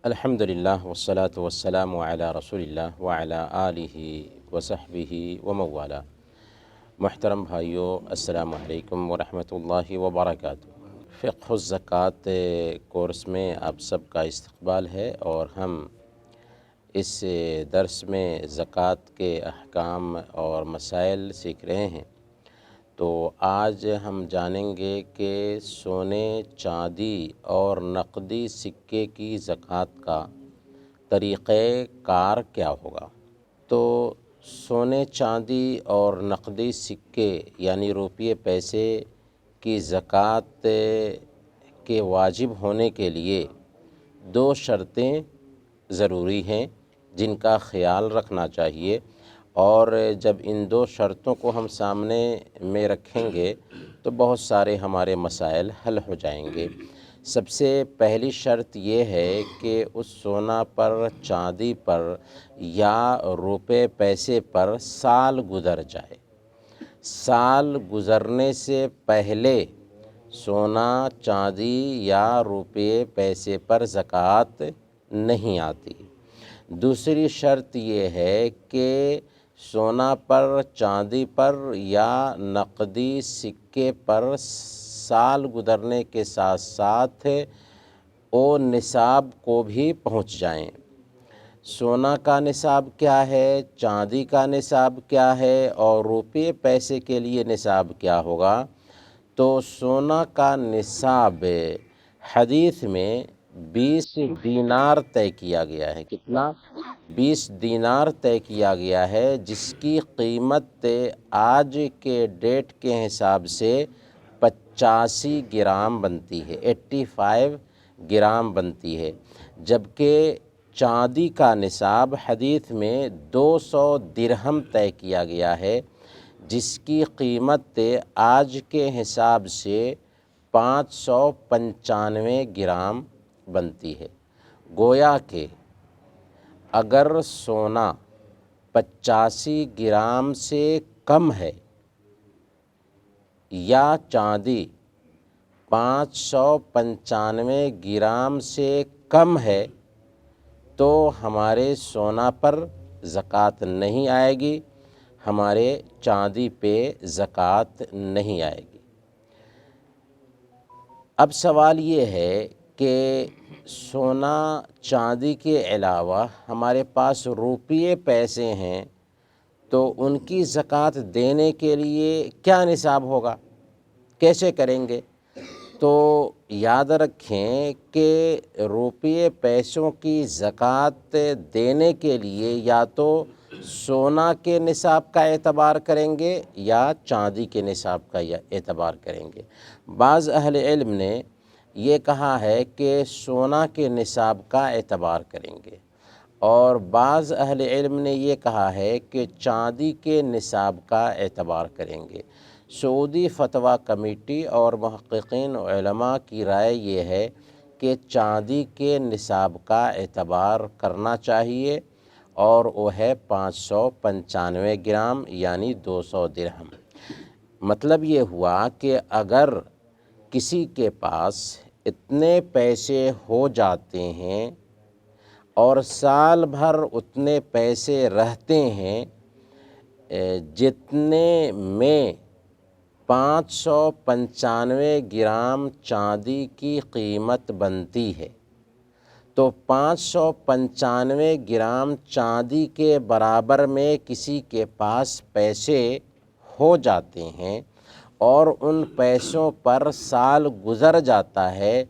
الحمدللہ والصلاة والسلام علی رسول اللہ وعلی آلہ وصحبہ وموالا۔ محترم بھائیو، السلام علیکم ورحمۃ اللہ وبرکاتہ۔ فقہ الزکوٰۃ کورس میں آپ سب کا استقبال ہے اور ہم اس درس میں زکوٰۃ کے احکام اور مسائل سیکھ رہے ہیں۔ تو آج ہم جانیں گے کہ سونے، چاندی اور نقدی سکے کی زکوٰۃ کا طریقہ کار کیا ہوگا۔ تو سونے، چاندی اور نقدی سکے یعنی روپیے پیسے کی زکوٰۃ کے واجب ہونے کے لیے دو شرطیں ضروری ہیں جن کا خیال رکھنا چاہیے، اور جب ان دو شرطوں کو ہم سامنے میں رکھیں گے تو بہت سارے ہمارے مسائل حل ہو جائیں گے۔ سب سے پہلی شرط یہ ہے کہ اس سونا پر، چاندی پر یا روپے پیسے پر سال گزر جائے۔ سال گزرنے سے پہلے سونا، چاندی یا روپے پیسے پر زکوٰۃ نہیں آتی۔ دوسری شرط یہ ہے کہ سونا پر، چاندی پر یا نقدی سکے پر سال گزرنے کے ساتھ ساتھ وہ نصاب کو بھی پہنچ جائیں۔ سونا کا نصاب کیا ہے، چاندی کا نصاب کیا ہے اور روپے پیسے کے لیے نصاب کیا ہوگا۔ تو سونا کا نصاب حدیث میں 20 دینار طے کیا گیا ہے۔ کتنا؟ 20 دینار طے کیا گیا ہے، جس کی قیمت آج کے ڈیٹ کے حساب سے 85 گرام بنتی ہے، 85 گرام بنتی ہے۔ جبکہ چاندی کا نصاب حدیث میں 200 درہم طے کیا گیا ہے، جس کی قیمت آج کے حساب سے 595 گرام بنتی ہے۔ گویا کہ اگر سونا 85 گرام سے کم ہے یا چاندی 595 گرام سے کم ہے تو ہمارے سونا پر زکوٰۃ نہیں آئے گی، ہمارے چاندی پہ زکوٰۃ نہیں آئے گی۔ اب سوال یہ ہے کہ سونا، چاندی کے علاوہ ہمارے پاس روپیے پیسے ہیں تو ان کی زکوٰۃ دینے کے لیے کیا نصاب ہوگا، کیسے کریں گے؟ تو یاد رکھیں کہ روپیے پیسوں کی زکوٰۃ دینے کے لیے یا تو سونا کے نصاب کا اعتبار کریں گے یا چاندی کے نصاب کا اعتبار کریں گے۔ بعض اہل علم نے یہ کہا ہے کہ سونا کے نصاب کا اعتبار کریں گے، اور بعض اہل علم نے یہ کہا ہے کہ چاندی کے نصاب کا اعتبار کریں گے۔ سعودی فتویٰ کمیٹی اور محققین علماء کی رائے یہ ہے کہ چاندی کے نصاب کا اعتبار کرنا چاہیے، اور وہ ہے 595 گرام یعنی 200 درہم۔ مطلب یہ ہوا کہ اگر کسی کے پاس اتنے پیسے ہو جاتے ہیں اور سال بھر اتنے پیسے رہتے ہیں جتنے میں 595 گرام چاندی کی قیمت بنتی ہے، تو 595 گرام چاندی کے برابر میں کسی کے پاس پیسے ہو جاتے ہیں اور ان پیسوں پر سال گزر جاتا ہے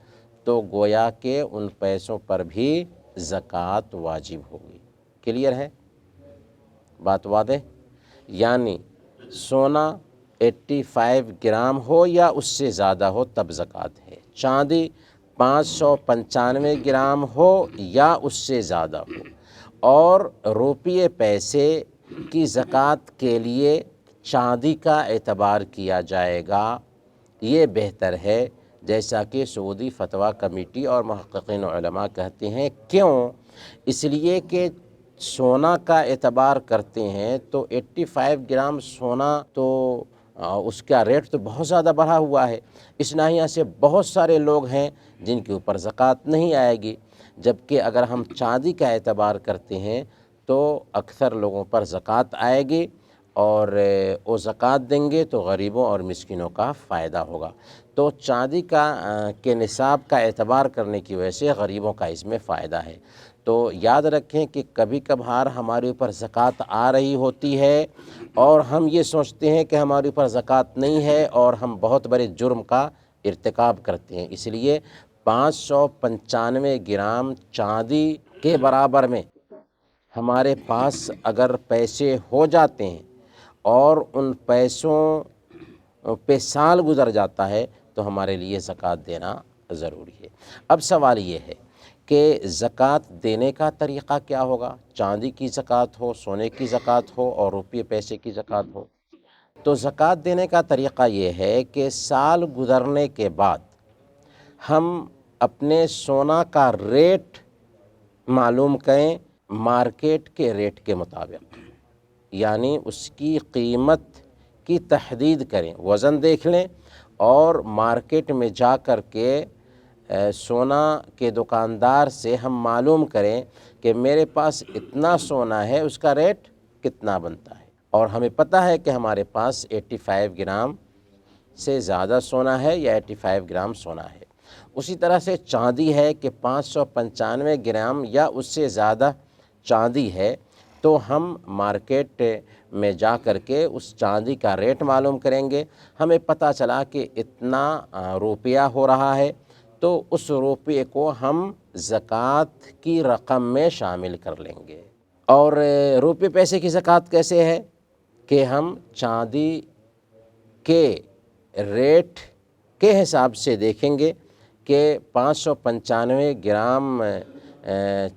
تو گویا کہ ان پیسوں پر بھی زکوٰۃ واجب ہوگی۔ کلیئر ہے؟ بات واضح؟ یعنی سونا 85 گرام ہو یا اس سے زیادہ ہو تب زکوٰۃ ہے، چاندی 595 گرام ہو یا اس سے زیادہ ہو، اور روپیے پیسے کی زکوٰۃ کے لیے چاندی کا اعتبار کیا جائے گا۔ یہ بہتر ہے، جیسا کہ سعودی فتویٰ کمیٹی اور محققین علماء کہتے ہیں۔ کیوں؟ اس لیے کہ سونا کا اعتبار کرتے ہیں تو 85 گرام سونا تو اس کا ریٹ تو بہت زیادہ بڑھا ہوا ہے، اس ناحیہ سے بہت سارے لوگ ہیں جن کے اوپر زکوٰۃ نہیں آئے گی۔ جبکہ اگر ہم چاندی کا اعتبار کرتے ہیں تو اکثر لوگوں پر زکوٰۃ آئے گی، اور وہ زکوٰۃ دیں گے تو غریبوں اور مسکینوں کا فائدہ ہوگا۔ تو چاندی کے نصاب کا اعتبار کرنے کی وجہ سے غریبوں کا اس میں فائدہ ہے۔ تو یاد رکھیں کہ کبھی کبھار ہمارے اوپر زکوٰۃ آ رہی ہوتی ہے اور ہم یہ سوچتے ہیں کہ ہمارے اوپر زکوٰۃ نہیں ہے، اور ہم بہت بڑے جرم کا ارتکاب کرتے ہیں۔ اس لیے 595 گرام چاندی کے برابر میں ہمارے پاس اگر پیسے ہو جاتے ہیں اور ان پیسوں پہ سال گزر جاتا ہے تو ہمارے لیے زکوٰۃ دینا ضروری ہے۔ اب سوال یہ ہے کہ زکوٰۃ دینے کا طریقہ کیا ہوگا؟ چاندی کی زکوٰۃ ہو، سونے کی زکوٰۃ ہو، اور روپے پیسے کی زکوٰۃ ہو؟ تو زکوٰۃ دینے کا طریقہ یہ ہے کہ سال گزرنے کے بعد ہم اپنے سونا کا ریٹ معلوم کریں مارکیٹ کے ریٹ کے مطابق، یعنی اس کی قیمت کی تحدید کریں، وزن دیکھ لیں اور مارکیٹ میں جا کر کے سونا کے دکاندار سے ہم معلوم کریں کہ میرے پاس اتنا سونا ہے، اس کا ریٹ کتنا بنتا ہے، اور ہمیں پتہ ہے کہ ہمارے پاس 85 گرام سے زیادہ سونا ہے یا 85 گرام سونا ہے۔ اسی طرح سے چاندی ہے کہ 595 گرام یا اس سے زیادہ چاندی ہے، تو ہم مارکیٹ میں جا کر کے اس چاندی کا ریٹ معلوم کریں گے۔ ہمیں پتہ چلا کہ اتنا روپیہ ہو رہا ہے، تو اس روپے کو ہم زکوٰۃ کی رقم میں شامل کر لیں گے۔ اور روپے پیسے کی زکوٰۃ کیسے ہے کہ ہم چاندی کے ریٹ کے حساب سے دیکھیں گے کہ 595 گرام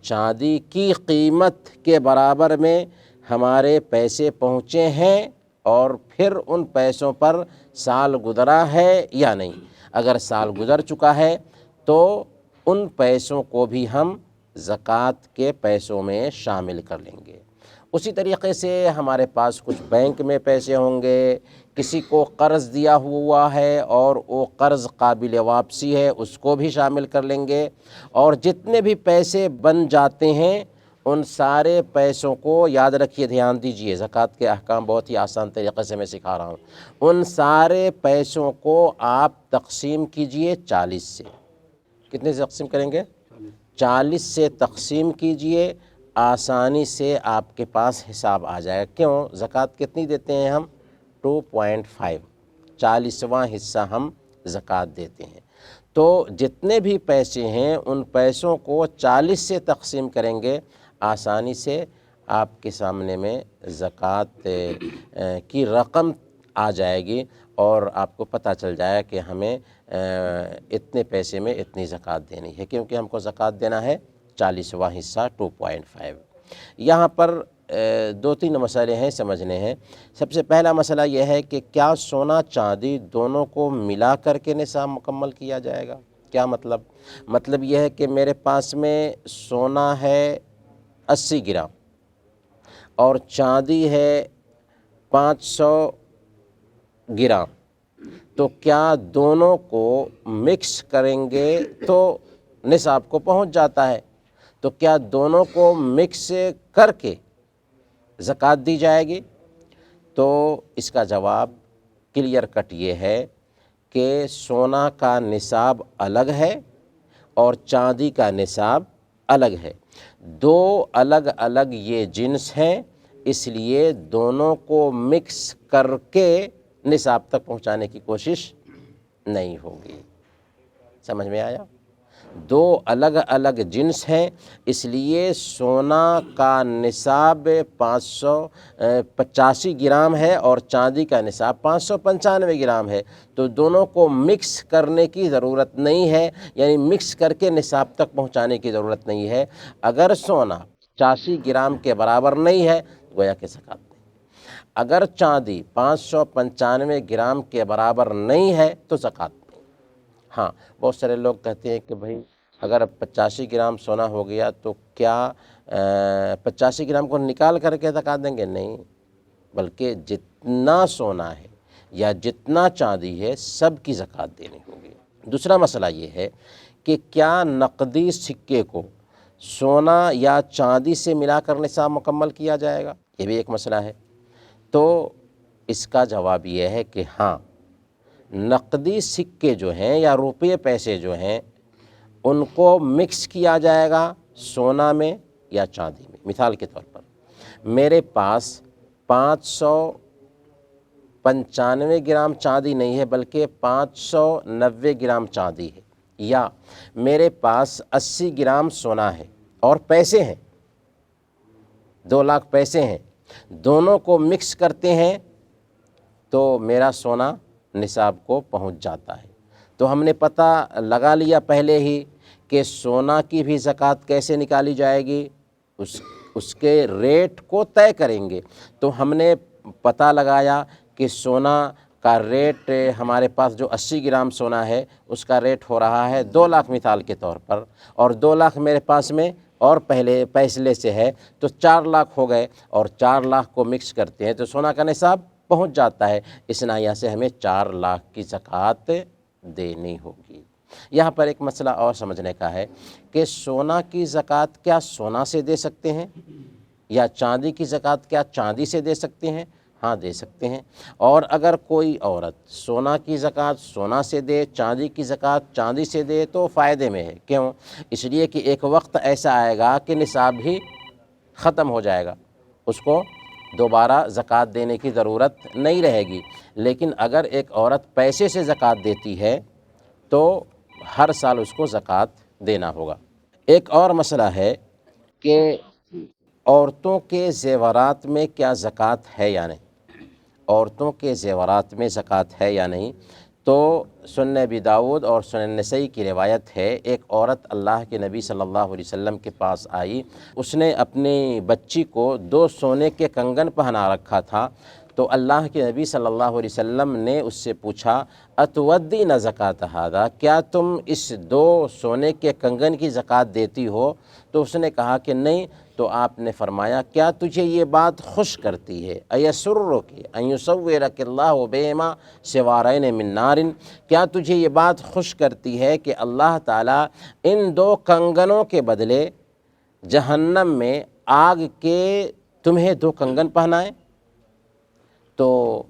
چاندی کی قیمت کے برابر میں ہمارے پیسے پہنچے ہیں، اور پھر ان پیسوں پر سال گزرا ہے یا نہیں۔ اگر سال گزر چکا ہے تو ان پیسوں کو بھی ہم زکوٰۃ کے پیسوں میں شامل کر لیں گے۔ اسی طریقے سے ہمارے پاس کچھ بینک میں پیسے ہوں گے، کسی کو قرض دیا ہوا ہے اور وہ قرض قابل واپسی ہے، اس کو بھی شامل کر لیں گے، اور جتنے بھی پیسے بن جاتے ہیں ان سارے پیسوں کو یاد رکھیے، دھیان دیجئے، زکوٰۃ کے احکام بہت ہی آسان طریقے سے میں سکھا رہا ہوں۔ ان سارے پیسوں کو آپ تقسیم کیجئے 40 سے۔ کتنے سے تقسیم کریں گے؟ 40 سے تقسیم کیجئے، آسانی سے آپ کے پاس حساب آ جائے گا۔ کیوں؟ زکوٰۃ کتنی دیتے ہیں ہم؟ 2.5، 40واں حصہ ہم زکوٰۃ دیتے ہیں۔ تو جتنے بھی پیسے ہیں ان پیسوں کو 40 سے تقسیم کریں گے، آسانی سے آپ کے سامنے میں زکوٰۃ کی رقم آ جائے گی، اور آپ کو پتہ چل جائے کہ ہمیں اتنے پیسے میں اتنی زکوٰۃ دینی ہے، کیونکہ ہم کو زکوٰۃ دینا ہے 40واں حصہ 2.5۔ یہاں پر 2-3 مسئلے ہیں سمجھنے ہیں۔ سب سے پہلا مسئلہ یہ ہے کہ کیا سونا چاندی دونوں کو ملا کر کے نصاب مکمل کیا جائے گا؟ کیا مطلب؟ مطلب یہ ہے کہ میرے پاس میں سونا ہے 80 گرام اور چاندی ہے 500 گرام، تو کیا دونوں کو مکس کریں گے تو نصاب کو پہنچ جاتا ہے؟ تو کیا دونوں کو مکس کر کے زکوٰۃ دی جائے گی؟ تو اس کا جواب کلیئر کٹ یہ ہے کہ سونا کا نصاب الگ ہے اور چاندی کا نصاب الگ ہے، دو الگ الگ یہ جنس ہیں، اس لیے دونوں کو مکس کر کے نصاب تک پہنچانے کی کوشش نہیں ہوگی۔ سمجھ میں آیا؟ دو الگ الگ جنس ہیں، اس لیے سونا کا نصاب 585 گرام ہے اور چاندی کا نصاب 595 گرام ہے، تو دونوں کو مکس کرنے کی ضرورت نہیں ہے، یعنی مکس کر کے نصاب تک پہنچانے کی ضرورت نہیں ہے۔ اگر سونا 85 گرام کے برابر نہیں ہے گویا کہ زکوٰۃ نہیں، اگر چاندی 595 گرام کے برابر نہیں ہے تو زکوٰۃ نہیں۔ ہاں، بہت سارے لوگ کہتے ہیں کہ بھائی اگر 85 گرام سونا ہو گیا تو کیا 85 گرام کو نکال کر کے زکوٰۃ دیں گے؟ نہیں، بلکہ جتنا سونا ہے یا جتنا چاندی ہے سب کی زکوٰۃ دینی ہوگی۔ دوسرا مسئلہ یہ ہے کہ کیا نقدی سکے کو سونا یا چاندی سے ملا کر نصاب مکمل کیا جائے گا؟ یہ بھی ایک مسئلہ ہے۔ تو اس کا جواب یہ ہے کہ ہاں، نقدی سکے جو ہیں یا روپے پیسے جو ہیں ان کو مکس کیا جائے گا سونا میں یا چاندی میں۔ مثال کے طور پر میرے پاس 595 گرام چاندی نہیں ہے بلکہ 590 گرام چاندی ہے، یا میرے پاس 80 گرام سونا ہے اور پیسے ہیں، 2 لاکھ پیسے ہیں، دونوں کو مکس کرتے ہیں تو میرا سونا نصاب کو پہنچ جاتا ہے۔ تو ہم نے پتہ لگا لیا پہلے ہی کہ سونا کی بھی زکوٰۃ کیسے نکالی جائے گی، اس کے ریٹ کو طے کریں گے۔ تو ہم نے پتہ لگایا کہ سونا کا ریٹ ہمارے پاس جو 80 گرام سونا ہے اس کا ریٹ ہو رہا ہے 2 لاکھ مثال کے طور پر، اور 2 لاکھ میرے پاس میں اور پہلے فیصلے سے ہے تو 4 لاکھ ہو گئے، اور 4 لاکھ کو مکس کرتے ہیں تو سونا کا نصاب پہنچ جاتا ہے۔ اس ناحیہ سے ہمیں 4 لاکھ کی زکوٰۃ دینی ہوگی۔ یہاں پر ایک مسئلہ اور سمجھنے کا ہے کہ سونا کی زکوٰۃ کیا سونا سے دے سکتے ہیں، یا چاندی کی زکوٰۃ کیا چاندی سے دے سکتے ہیں؟ ہاں دے سکتے ہیں۔ اور اگر کوئی عورت سونا کی زکوٰۃ سونا سے دے، چاندی کی زکوٰۃ چاندی سے دے تو فائدے میں ہے۔ کیوں؟ اس لیے کہ ایک وقت ایسا آئے گا کہ نصاب ہی ختم ہو جائے گا، اس کو دوبارہ زکوٰۃ دینے کی ضرورت نہیں رہے گی۔ لیکن اگر ایک عورت پیسے سے زکوٰۃ دیتی ہے تو ہر سال اس کو زکوٰۃ دینا ہوگا۔ ایک اور مسئلہ ہے کہ عورتوں کے زیورات میں کیا زکوٰۃ ہے یا نہیں، عورتوں کے زیورات میں زکوٰۃ ہے یا نہیں۔ تو سنن ابی داؤد اور سنن نسائی کی روایت ہے، ایک عورت اللہ کے نبی صلی اللہ علیہ وسلم کے پاس آئی، اس نے اپنی بچی کو 2 سونے کے کنگن پہنا رکھا تھا، تو اللہ کے نبی صلی اللہ علیہ وسلم نے اس سے پوچھا اتودین زکوٰۃ ھذا، کیا تم اس 2 سونے کے کنگن کی زکوٰۃ دیتی ہو؟ تو اس نے کہا کہ نہیں۔ تو آپ نے فرمایا کیا تجھے یہ بات خوش کرتی ہے، ایسرک ان یصورک اللہ بہما سوارین من نار، کیا تجھے یہ بات خوش کرتی ہے کہ اللہ تعالیٰ ان 2 کنگنوں کے بدلے جہنم میں آگ کے تمہیں 2 کنگن پہنائیں؟ تو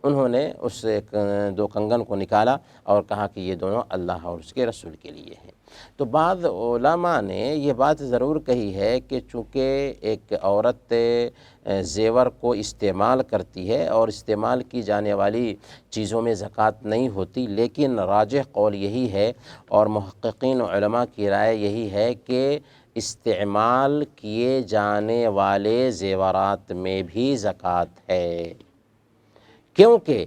انہوں نے اس 2 کنگن کو نکالا اور کہا کہ یہ دونوں اللہ اور اس کے رسول کے لیے ہیں۔ تو بعض علماء نے یہ بات ضرور کہی ہے کہ چونکہ ایک عورت زیور کو استعمال کرتی ہے اور استعمال کی جانے والی چیزوں میں زکوٰۃ نہیں ہوتی، لیکن راجح قول یہی ہے اور محققین علماء کی رائے یہی ہے کہ استعمال کیے جانے والے زیورات میں بھی زکوٰۃ ہے، کیونکہ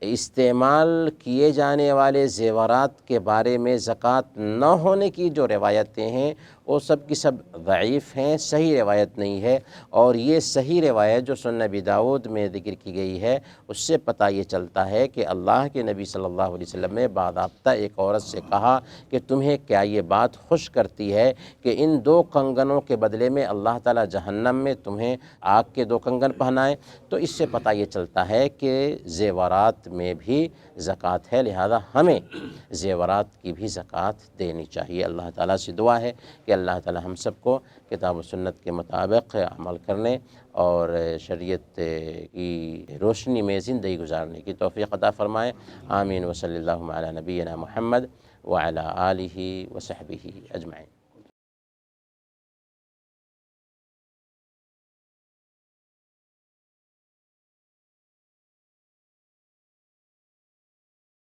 استعمال کیے جانے والے زیورات کے بارے میں زکوٰۃ نہ ہونے کی جو روایتیں ہیں وہ سب کی سب ضعیف ہیں، صحیح روایت نہیں ہے۔ اور یہ صحیح روایت جو سنن ابی داؤد میں ذکر کی گئی ہے اس سے پتہ یہ چلتا ہے کہ اللہ کے نبی صلی اللہ علیہ وسلم نے باضابطہ ایک عورت سے کہا کہ تمہیں کیا یہ بات خوش کرتی ہے کہ ان 2 کنگنوں کے بدلے میں اللہ تعالیٰ جہنم میں تمہیں آگ کے 2 کنگن پہنائے؟ تو اس سے پتہ یہ چلتا ہے کہ زیورات میں بھی زکوٰۃ ہے، لہذا ہمیں زیورات کی بھی زکوٰۃ دینی چاہیے۔ اللہ تعالیٰ سے دعا ہے کہ اللہ تعالیٰ ہم سب کو کتاب و سنت کے مطابق عمل کرنے اور شریعت کی روشنی میں زندگی گزارنے کی توفیق عطا فرمائے۔ آمین۔ وصلی اللہ علی نبینا محمد وعلی آلہ وصحبہ اجمعین۔